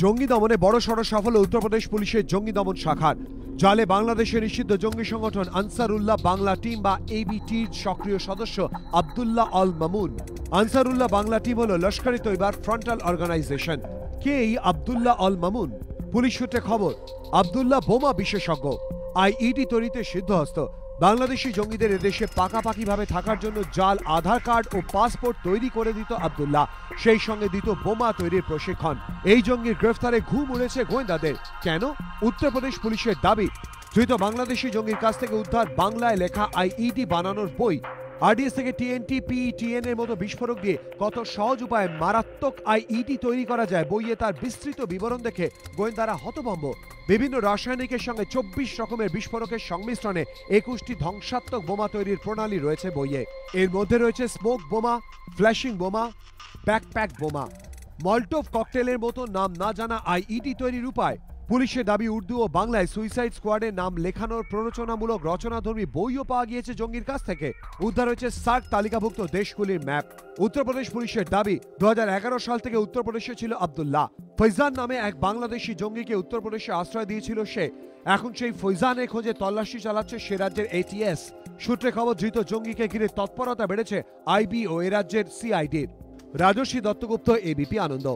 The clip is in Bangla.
জঙ্গি দমনে বড়সড় সাফল্য উত্তরপ্রদেশ পুলিশের জঙ্গি দমন শাখার। জালে বাংলাদেশের নিষিদ্ধ জঙ্গি সংগঠন আনসারুল্লাহ বাংলা টিম বা এবিটির সক্রিয় সদস্য আব্দুল্লাহ আল মামুন। আনসারুল্লাহ বাংলা টিম হল লস্করি তৈবার ফ্রন্টাল অর্গানাইজেশন। কে এই আব্দুল্লাহ আল মামুন? পুলিশ সূত্রে খবর, আব্দুল্লাহ বোমা বিশেষজ্ঞ, আইইডি তৈরিতে সিদ্ধহস্ত। বাংলাদেশি জঙ্গিদের এদেশে পাকাপাকিভাবে থাকার জন্য জাল আধার কার্ড ও পাসপোর্ট তৈরি করে দিত আব্দুল্লাহ, সেই সঙ্গে দিত বোমা তৈরির প্রশিক্ষণ। এই জঙ্গির গ্রেফতারে ঘুম উড়েছে গোয়েন্দাদের। কেন? উত্তরপ্রদেশ পুলিশের দাবি, ধৃত বাংলাদেশি জঙ্গির কাছ থেকে উদ্ধার বাংলায় লেখা আইইডি বানানোর বই। আরডিএস থেকে টিএনটি, পিইটিএন এর মতো বিস্ফোরক দিয়ে কত সহজ উপায়ে মারাত্মক আইইডি তৈরি করা যায়, বইয়ে তার বিস্তৃত বিবরণ দেখে গোয়েন্দারা হতভম্ব। বিভিন্ন রাসায়নিকের সঙ্গে 24 রকমের বিস্ফোরকের সংমিশ্রণে 21টি ধ্বংসাত্মক বোমা তৈরির প্রণালী রয়েছে বইয়ে। এর মধ্যে রয়েছে স্মোক বোমা, ফ্ল্যাশিং বোমা, ব্যাকপ্যাক বোমা। মল্টোভ ককটেলের মতো নাম না জানা আইইডি তৈরির উপায়। পুলিশের দাবি, উর্দু ও বাংলায় সুইসাইড স্কোয়াডের নাম লেখানোর প্ররোচনামূলক রচনাধর্মী বইও পাওয়া গিয়েছে জঙ্গির কাছ থেকে। উদ্ধার হয়েছে সার্ক তালিকাভুক্ত দেশগুলির ম্যাপ। উত্তরপ্রদেশ পুলিশের দাবি, 2011 সাল থেকে উত্তরপ্রদেশে ছিল আব্দুল্লাহ। ফৈজান নামে এক বাংলাদেশি জঙ্গিকে উত্তরপ্রদেশে আশ্রয় দিয়েছিল সে। এখন সেই ফৈজানের খোঁজে তল্লাশি চালাচ্ছে সে রাজ্যের এটিএস। সূত্রে খবর, ধৃত জঙ্গিকে ঘিরে তৎপরতা বেড়েছে আইবি ও এ রাজ্যের সিআইডির। রাজস্বী দত্তগুপ্ত, এবিপি আনন্দ।